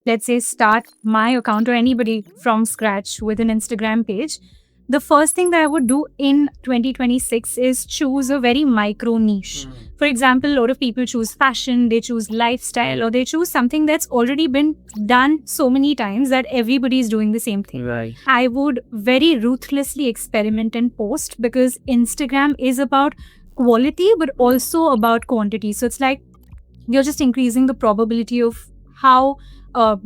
let's say, start my account or anybody from scratch with an Instagram page, the first thing that I would do in 2026 is choose a very micro niche. For example, a lot of people choose fashion, they choose lifestyle, or they choose something that's already been done so many times that everybody is doing the same thing. Right. I would very ruthlessly experiment and post, because Instagram is about quality but also about quantity. So it's like you're just increasing the probability of how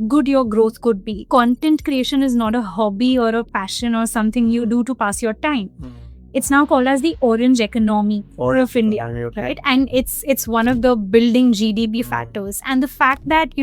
good your growth could be. Content creation is not a hobby or a passion or something you do to pass your time. It's now called as the orange economy of India, right? And it's one of the building GDP factors. And the fact that,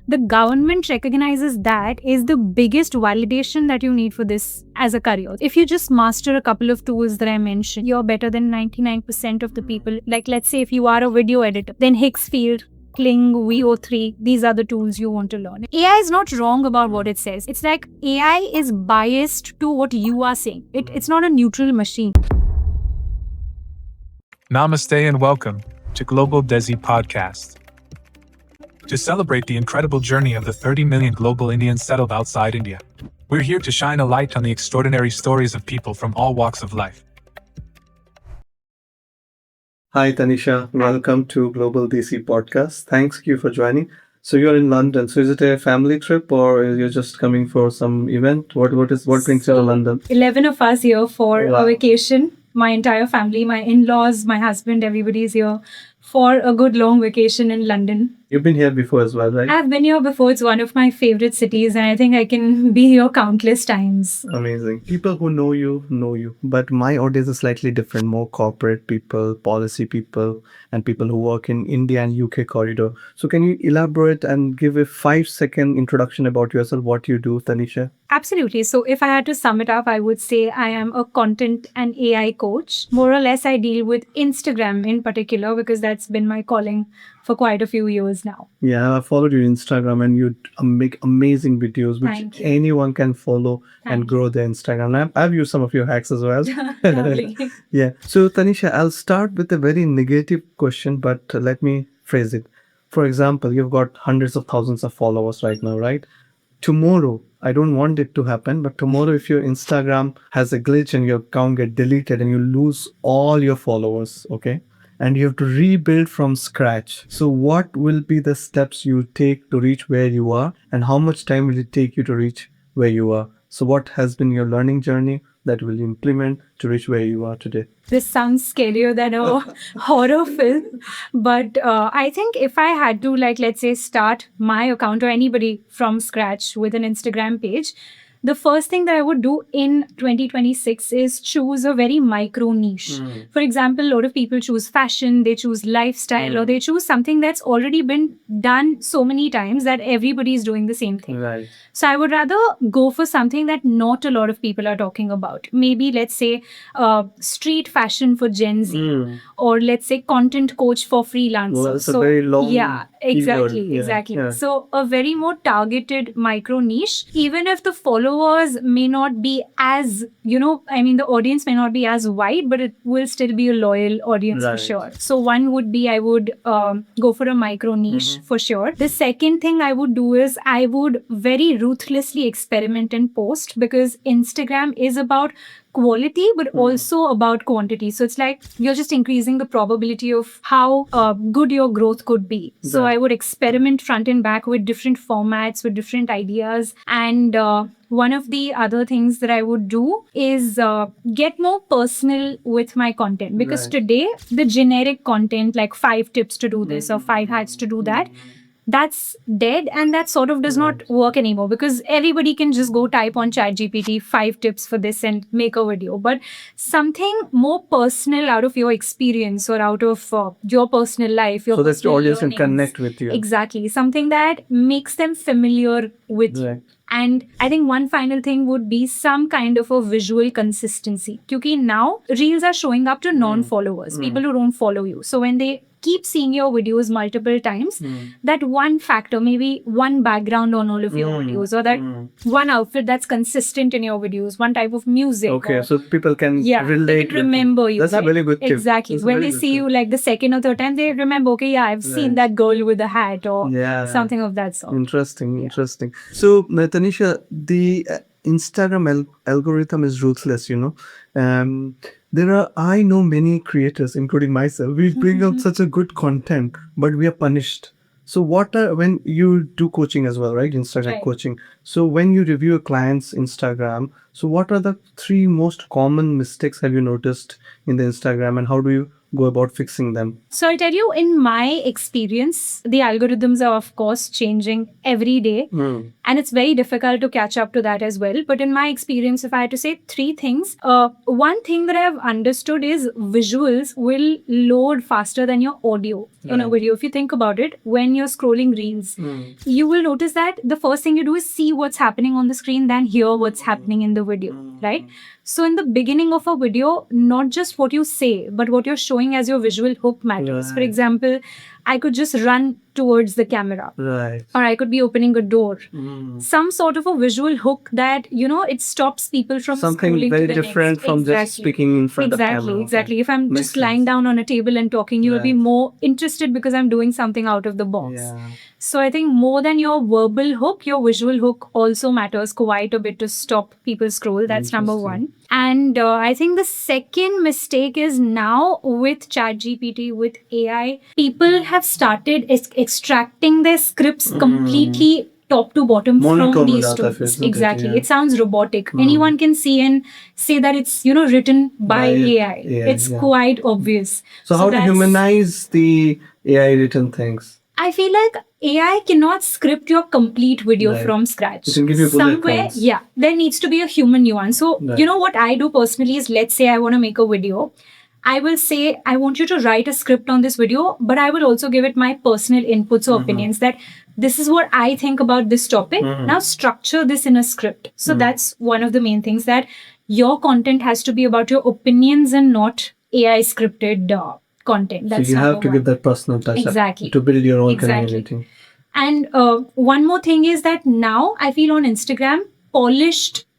the government recognizes that is the biggest validation that you need for this as a career. If you just master a couple of tools that I mentioned, you're better than 99% of the people. Like, let's say if you are a video editor, then Hicksfield, Kling, VO3, these are the tools you want to learn. AI is not wrong about what it says. It's like AI is biased to what you are saying. It's not a neutral machine. Namaste and welcome to Global Desi Podcast. To celebrate the incredible journey of the 30 million global Indians settled outside India, we're here to shine a light on the extraordinary stories of people from all walks of life. Hi, Tanisha. Welcome to Global DC Podcast. Thanks you for joining. So you're in London. So is it a family trip or you're just coming for some event? What brings you to London? 11 of us here for a vacation. My entire family, my in-laws, my husband, everybody's here for a good long vacation in London. You've been here before as well, right? I've been here before. It's one of my favorite cities, and I think I can be here countless times. Amazing. People who know you. But my audience is slightly different, more corporate people, policy people, and people who work in India and UK corridor. So can you elaborate and give a 5-second introduction about yourself, what you do, Tanisha? Absolutely. So if I had to sum it up, I would say I am a content and AI coach. More or less, I deal with Instagram in particular because that's been my calling for quite a few years now. Yeah, I followed your Instagram and you make amazing videos which anyone can follow and grow their Instagram. I've used some of your hacks as well. Lovely. Yeah. So Tanisha, I'll start with a very negative question, but let me phrase it. For example, you've got hundreds of thousands of followers right now, right? Tomorrow, I don't want it to happen, but tomorrow if your Instagram has a glitch and your account get deleted and you lose all your followers, okay? And you have to rebuild from scratch. So what will be the steps you take to reach where you are, and how much time will it take you to reach where you are? So what has been your learning journey that will you implement to reach where you are today? This sounds scarier than a horror film. But I think if I had to, let's say, start my account or anybody from scratch with an Instagram page, the first thing that I would do in 2026 is choose a very micro niche. For example, a lot of people choose fashion, they choose lifestyle, or they choose something that's already been done so many times that everybody is doing the same thing. Right. So I would rather go for something that not a lot of people are talking about. Maybe let's say street fashion for Gen Z, or let's say content coach for freelancers. Well, it's a very long exactly. Yeah. So a very more targeted micro niche, even if the followers may not be as, the audience may not be as wide, but it will still be a loyal audience for sure. So one would be, I would go for a micro niche for sure. The second thing I would do is I would very ruthlessly experiment and post, because Instagram is about quality but also about quantity. So it's like you're just increasing the probability of how good your growth could be. So I would experiment front and back with different formats, with different ideas. And one of the other things that I would do is get more personal with my content, because today the generic content like 5 tips to do this or 5 hacks to do that, that's dead, and that sort of does not work anymore, because everybody can just go type on ChatGPT 5 tips for this and make a video. But something more personal out of your experience or out of your personal life, your so that your audience can learnings. connect with you. Exactly. Something that makes them familiar with you. And I think one final thing would be some kind of a visual consistency. Because now reels are showing up to non-followers, people who don't follow you. So when they keep seeing your videos multiple times, that one factor, maybe one background on all of your videos, or that one outfit that's consistent in your videos, one type of music. Okay, or- so people can yeah, relate. they can remember you. That's a right? very good tip. Exactly. That's a When very they good see tip. you like the second or third time, they remember, okay, yeah, I've seen Right. that girl with the hat or Yeah. something of that sort. Interesting. So, Tanisha, the Instagram algorithm is ruthless, you know. I know many creators, including myself, we bring out such a good content, but we are punished. So, when you do coaching as well, right? Instagram Right. coaching. So, when you review a client's Instagram, so what are the 3 most common mistakes have you noticed in the Instagram, and how do you go about fixing them? So I'll tell you, in my experience, the algorithms are, of course, changing every day. And it's very difficult to catch up to that as well. But in my experience, if I had to say 3 things, one thing that I've understood is visuals will load faster than your audio in a Right. video. If you think about it, when you're scrolling reels, you will notice that the first thing you do is see what's happening on the screen, then hear what's happening in the video, right? So in the beginning of a video, not just what you say, but what you're showing as your visual hook matters. For Right. example, I could just run towards the camera, Right. or I could be opening a door. Some sort of a visual hook that, it stops people from Something scrolling very to the different next. from just Exactly. speaking in front of camera. Exactly. If I'm Makes just lying down on a table and talking, you'll be Right. more interested because I'm doing something out of the box. Yeah. So I think more than your verbal hook, your visual hook also matters quite a bit to stop people scroll. That's number Interesting. one. And I think the second mistake is now with ChatGPT, with AI, people have started extracting their scripts completely top to bottom Monotone from these without tools. effort, isn't it? Exactly. Yeah. It sounds robotic. Anyone can see and say that it's, written by AI. It's yeah. quite obvious. So how to that's- humanize the AI written things? I feel like AI cannot script your complete video Right. from scratch. It can give you bullet Somewhere, points. yeah, there needs to be a human nuance. So, Right. what I do personally is, let's say I want to make a video. I will say, I want you to write a script on this video, but I will also give it my personal inputs or opinions that this is what I think about this topic. Now structure this in a script. So that's one of the main things, that your content has to be about your opinions and not AI scripted content. That's so you have number to one. give that personal touch Exactly. to build your own Exactly. community. And one more thing is that now I feel on Instagram,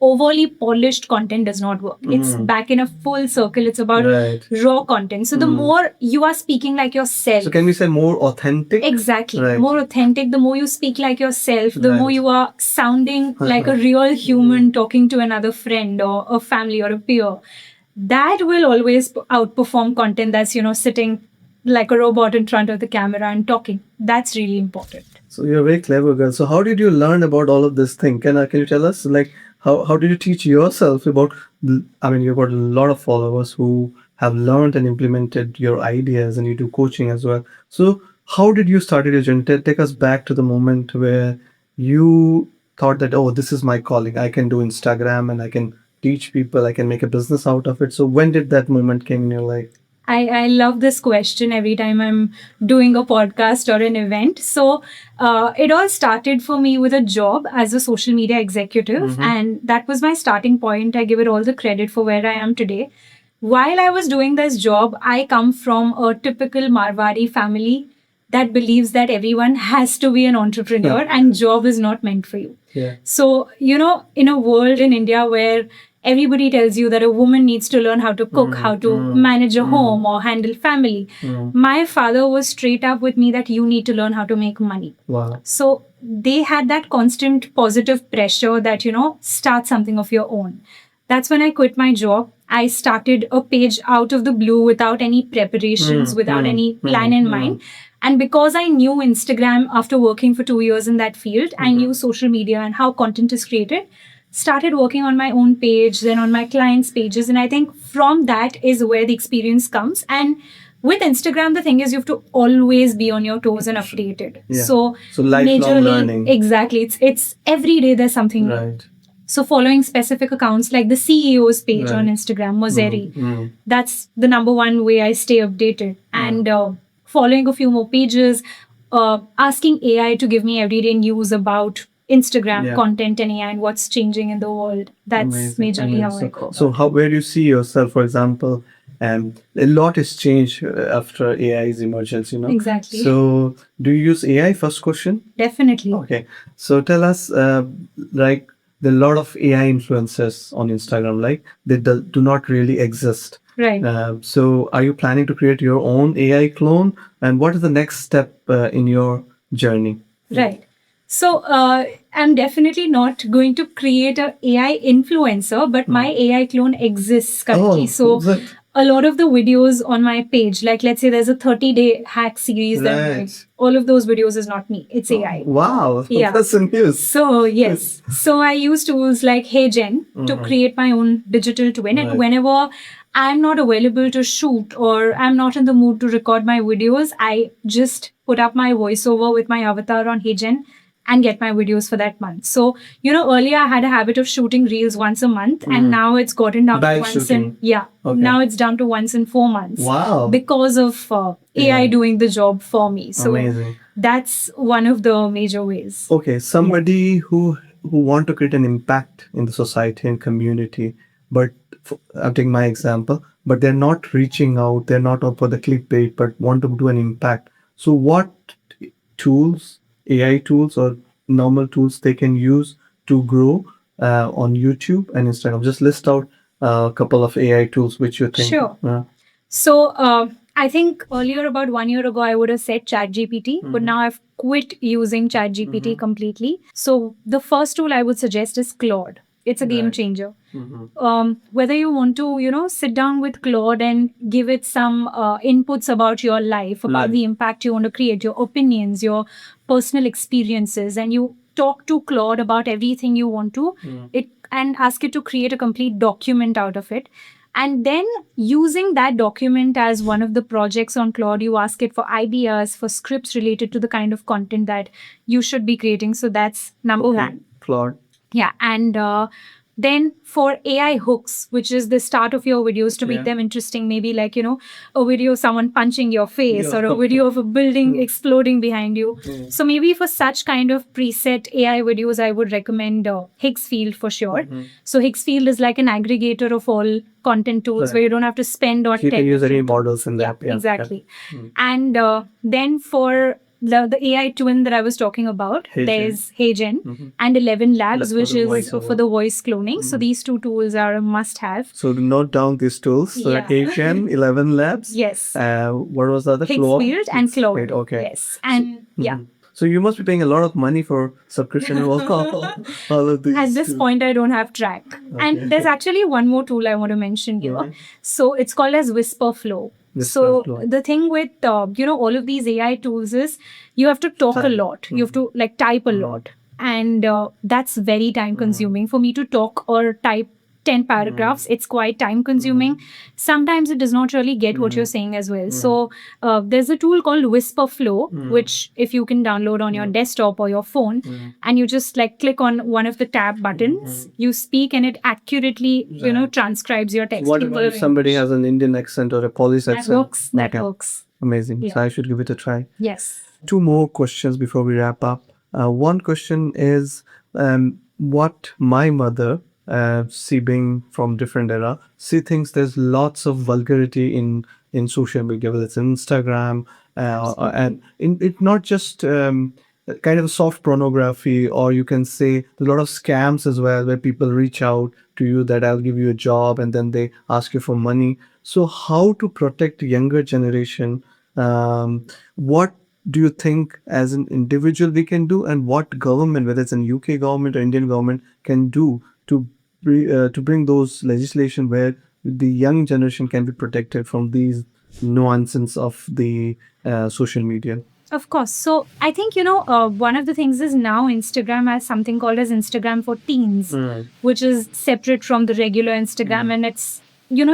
overly polished content does not work. It's back in a full circle. It's about Right. raw content. So the more you are speaking like yourself. So can we say more authentic? Exactly. Right. More authentic, the more you speak like yourself, the Right. more you are sounding like a real human talking to another friend or a family or a peer. That will always outperform content that's, sitting like a robot in front of the camera and talking. That's really important. So you're a very clever girl. So how did you learn about all of this thing? Can you tell us, like, how did you teach yourself about? You've got a lot of followers who have learned and implemented your ideas, and you do coaching as well. So how did you start your journey? Take us back to the moment where you thought that, oh, this is my calling. I can do Instagram and I can teach people. I can make a business out of it. So when did that moment came in your life? I love this question every time I'm doing a podcast or an event. So it all started for me with a job as a social media executive. And that was my starting point. I give it all the credit for where I am today. While I was doing this job, I come from a typical Marwari family that believes that everyone has to be an entrepreneur and job is not meant for you. Yeah. So, in a world in India where everybody tells you that a woman needs to learn how to cook, how to manage a home or handle family. My father was straight up with me that you need to learn how to make money. Wow. So they had that constant positive pressure that, start something of your own. That's when I quit my job. I started a page out of the blue without any preparations, without any plan in mind. And because I knew Instagram after working for 2 years in that field, I knew social media and how content is created, started working on my own page, then on my clients' pages. And I think from that is where the experience comes. And with Instagram, the thing is you have to always be on your toes and updated. Yeah. So lifelong learning. Exactly. It's every day there's something new. Right. So following specific accounts like the CEO's page on Instagram, Mozeri, that's the number one way I stay updated. And following a few more pages, asking AI to give me everyday news about Instagram content and AI and what's changing in the world. That's majorly how I go. So where do you see yourself, for example, And a lot has changed after AI's emergence, Exactly. So, do you use AI? First question. Definitely. Okay. So, tell us, like, there are a lot of AI influencers on Instagram, like, they do not really exist. Right. So, are you planning to create your own AI clone? And what is the next step in your journey? Right. So I'm definitely not going to create a AI influencer, but my AI clone exists currently. Oh, So good. a lot of the videos on my page, like let's say there's a 30-day hack series that I'm doing, Right. all of those videos is not me. It's AI. Wow, Yeah. that's some news. So yes. So I use tools like HeyGen to create my own digital twin. And Right. whenever I'm not available to shoot or I'm not in the mood to record my videos, I just put up my voiceover with my avatar on HeyGen and get my videos for that month. So, earlier I had a habit of shooting reels once a month, and now it's gotten down Batch to once shooting. Okay. now it's down to once in 4 months. Wow. Because of AI Yeah. doing the job for me. So Amazing. that's one of the major ways. Okay, somebody who want to create an impact in the society and community, but I'm taking my example, but they're not reaching out, they're not out for the clickbait, but want to do an impact. So, what tools, AI tools or normal tools they can use to grow on YouTube and Instagram? Just list out a couple of AI tools which you think. Sure. So I think earlier, about 1 year ago, I would have said ChatGPT, but now I've quit using ChatGPT completely. So the first tool I would suggest is Claude. It's a game Right. changer. Whether you want to, sit down with Claude and give it some inputs about your life, about Right. the impact you want to create, your opinions, your personal experiences, and you talk to Claude about everything you want to, it and ask it to create a complete document out of it. And then using that document as one of the projects on Claude, you ask it for ideas, for scripts related to the kind of content that you should be creating. So that's number one. Claude. Yeah. And then for AI hooks, which is the start of your videos to make Yeah. them interesting, maybe like, a video of someone punching your face Yeah. or a video of a building exploding behind you. So maybe for such kind of preset AI videos, I would recommend Higgsfield for sure. So Higgsfield is like an aggregator of all content tools Right. where you don't have to spend or You can use any models in that. Yeah, exactly. And then for the AI twin that I was talking about, HeyGen. there's HeyGen and 11 Labs, That's which for the is voiceover. for the voice cloning. So these two tools are a must have. So note down these tools. So Yeah. HeyGen, 11 Labs. Yes. What was the other? Higgsfield and Claude. Higgsfield, okay. Yes. And yeah. So you must be paying a lot of money for subscription and all of these. At this tools. point, I don't have track. Okay. And there's actually one more tool I want to mention here. Mhm. So it's called as Whisper Flow. So Flow. the thing with all of these AI tools is you have to talk a lot. You have to like type a lot, and that's very time consuming. For me to talk or type 10 paragraphs, it's quite time consuming. Sometimes it does not really get what you're saying as well. So there's a tool called Whisper Flow, which if you can download on your desktop or your phone, and you just like click on one of the tab buttons, you speak and it accurately, transcribes your text. What if somebody has an Indian accent or a Polish accent? That Okay. works. Amazing. Yeah. So I should give it a try. Yes. Two more questions before we wrap up. One question is what my mother, she being from different era, she thinks there's lots of vulgarity in social media, whether it's Instagram, and it not just kind of soft pornography, or you can say a lot of scams as well, where people reach out to you that I'll give you a job and then they ask you for money. So how to protect younger generation? What do you think as an individual we can do, and what government, whether it's an UK government or Indian government, can do to bring those legislation where the young generation can be protected from these nuances of the social media? Of course. So I think, one of the things is now Instagram has something called as Instagram for teens, which is separate from the regular Instagram. And it's,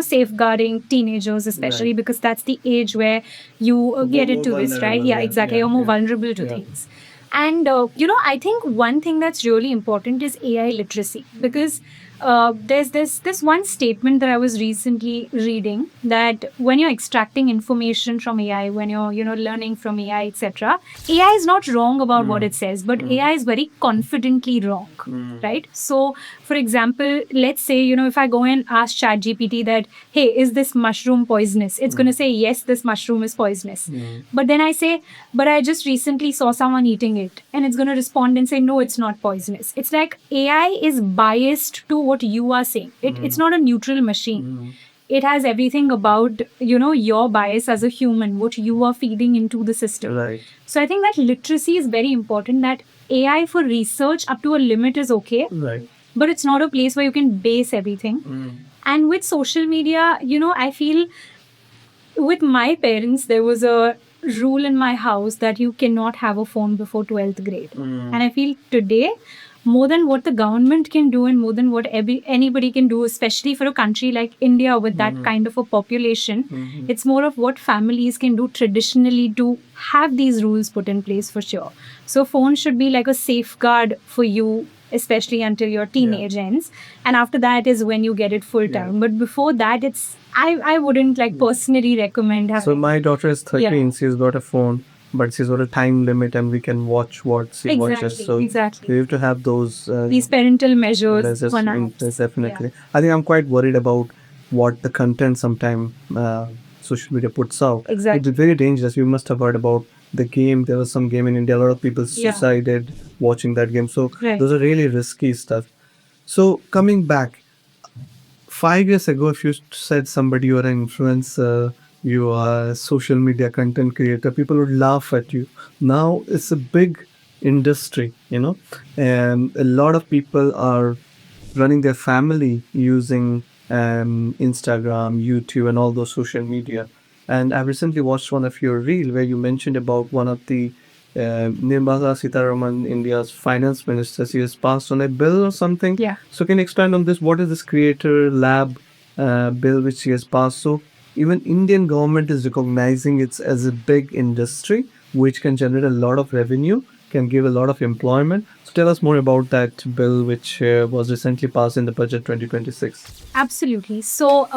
safeguarding teenagers, especially because that's the age where you get into this, right? Yeah, exactly. You're more vulnerable to things. And, I think one thing that's really important is AI literacy, because there's this one statement that I was recently reading, that when you're extracting information from AI, when you're learning from AI, etc., AI is not wrong about what it says, but AI is very confidently wrong, right? So, for example, let's say if I go and ask ChatGPT that, hey, is this mushroom poisonous? It's going to say yes, this mushroom is poisonous. But then I say, but I just recently saw someone eating it, and it's going to respond and say, no, it's not poisonous. It's like AI is biased to what you are saying. It's not a neutral machine. It has everything about your bias as a human, what you are feeding into the system. Right. So I think that literacy is very important, that AI for research up to a limit is okay, Right. but it's not a place where you can base everything. And with social media, I feel with my parents, there was a rule in my house that you cannot have a phone before 12th grade. And I feel today, more than what the government can do and more than what anybody can do, especially for a country like India with that kind of a population, it's more of what families can do traditionally to have these rules put in place for sure. So phone should be like a safeguard for you, especially until your teenage ends. And after that is when you get it full time. But before that, I wouldn't personally recommend having. So my daughter is 13. Yeah. She's got a phone, but she's got a time limit, and we can watch what she watches. So Exactly. we have to have those These parental measures measures for in now. place, definitely. I think I'm quite worried about what the content sometime social media puts out. Exactly. It's very dangerous. You must have heard about the game. There was some game in India. A lot of people Yeah. suicided watching that game. So Right. those are really risky stuff. So coming back, 5 years ago, if you said somebody you are an influencer, you are a social media content creator, people would laugh at you. Now it's a big industry, and a lot of people are running their family using Instagram, YouTube, and all those social media. And I recently watched one of your reel where you mentioned about one of the Nirmala Sitharaman, India's finance minister. She has passed on a bill or something. Yeah. So can you expand on this? What is this creator lab bill which she has passed? So even Indian government is recognizing it as a big industry which can generate a lot of revenue, can give a lot of employment. So tell us more about that bill which was recently passed in the budget 2026. Absolutely. So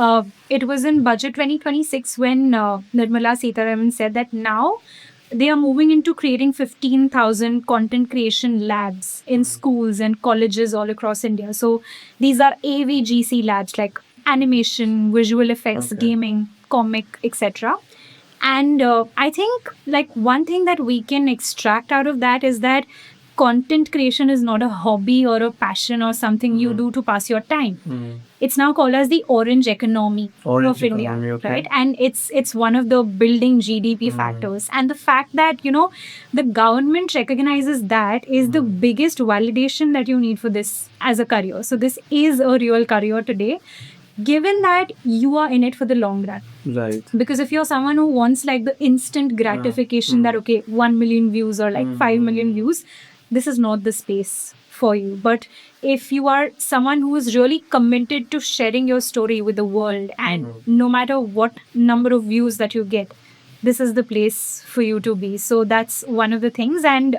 it was in budget 2026 when Nirmala Sitharaman said that now they are moving into creating 15,000 content creation labs in schools and colleges all across India. So these are AVGC labs like animation, visual effects, Okay. gaming, comic, etc. And I think one thing that we can extract out of that is that content creation is not a hobby or a passion or something you do to pass your time. It's now called as the orange economy Orange of India, economy, okay. right? And it's one of the building GDP factors. And the fact that the government recognizes that is the biggest validation that you need for this as a career. So this is a real career today, given that you are in it for the long run. Right. Because if you're someone who wants the instant gratification that, okay, 1 million views or 5 million views, this is not the space for you. But if you are someone who is really committed to sharing your story with the world, and no matter what number of views that you get, this is the place for you to be. So that's one of the things. And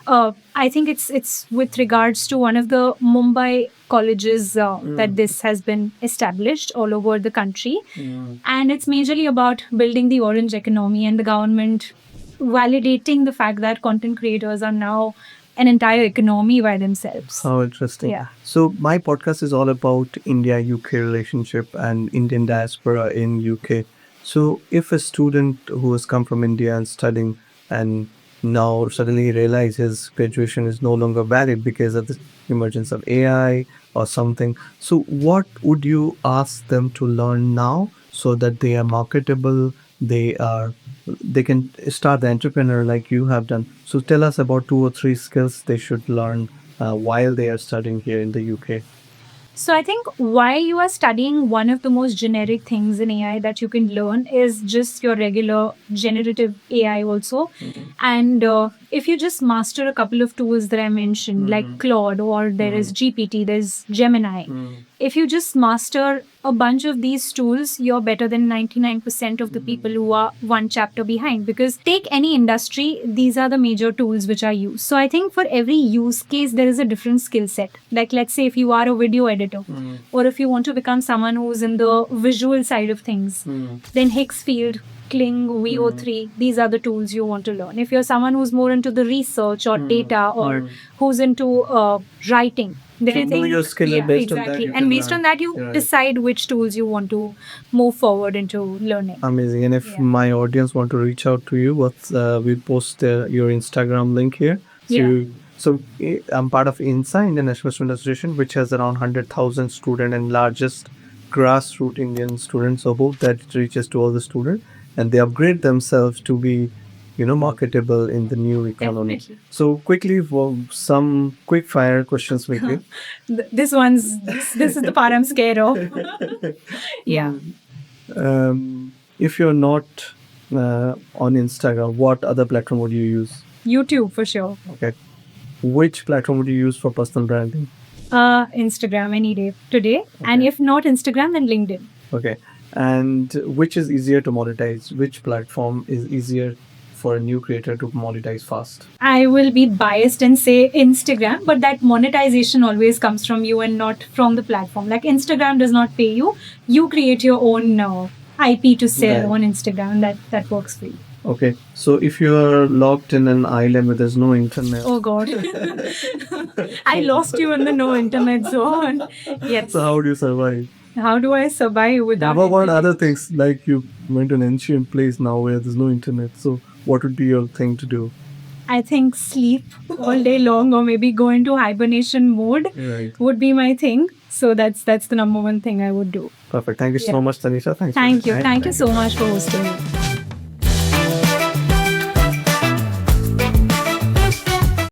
I think it's with regards to one of the Mumbai colleges that this has been established all over the country. And it's majorly about building the orange economy and the government validating the fact that content creators are now an entire economy by themselves. How interesting. Yeah. So my podcast is all about India-UK relationship and Indian diaspora in UK. So if a student who has come from India and studying and now suddenly realize his graduation is no longer valid because of the emergence of AI or something, so what would you ask them to learn now so that they are marketable, they can start the entrepreneur like you have done? So tell us about 2 or 3 skills they should learn while they are studying here in the UK. So I think while you are studying, one of the most generic things in AI that you can learn is just your regular generative AI also. And if you just master a couple of tools that I mentioned, like Claude, or there is GPT, there's Gemini. If you just master a bunch of these tools, you're better than 99% of the people who are one chapter behind. Because take any industry, these are the major tools which are used. So I think for every use case, there is a different skill set. Like, let's say if you are a video editor, or if you want to become someone who's in the visual side of things, then Hicksfield, Kling, VO3, these are the tools you want to learn. If you're someone who's more into the research or data, or who's into writing, then I know think your skill, and based on that exactly. you And can based learn. on that, you Right. decide which tools you want to move forward into learning. Amazing. And if my audience want to reach out to you, we'll post your Instagram link here. So, Yeah. I'm part of INSA, International Student Association, which has around 100,000 students and largest grassroots Indian students. So hope that it reaches to all the students and they upgrade themselves to be, marketable in the new economy. Definitely. So quickly, for some quick fire questions with you. This is the part I'm scared of. Yeah. If you're not on Instagram, what other platform would you use? YouTube for sure. Okay. Which platform would you use for personal branding? Instagram any day today. And if not Instagram, then LinkedIn. Okay. And which is easier to monetize? Which platform is easier for a new creator to monetize fast? I will be biased and say Instagram, but that monetization always comes from you and not from the platform. Like Instagram does not pay you. You create your own IP to sell Right. on Instagram. That works for you. Okay. So if you are locked in an island where there's no internet, Oh God. I lost you in the no internet zone. Yes. so how do you survive? How do I survive without What about internet? other things? Like you went to an ancient place now where there's no internet. So what would be your thing to do? I think sleep all day long, or maybe go into hibernation mode Right. would be my thing. So that's the number one thing I would do. Perfect. Thank you so much, Tanisha. Thanks. for Thank your you. time. Thank you so much for hosting me.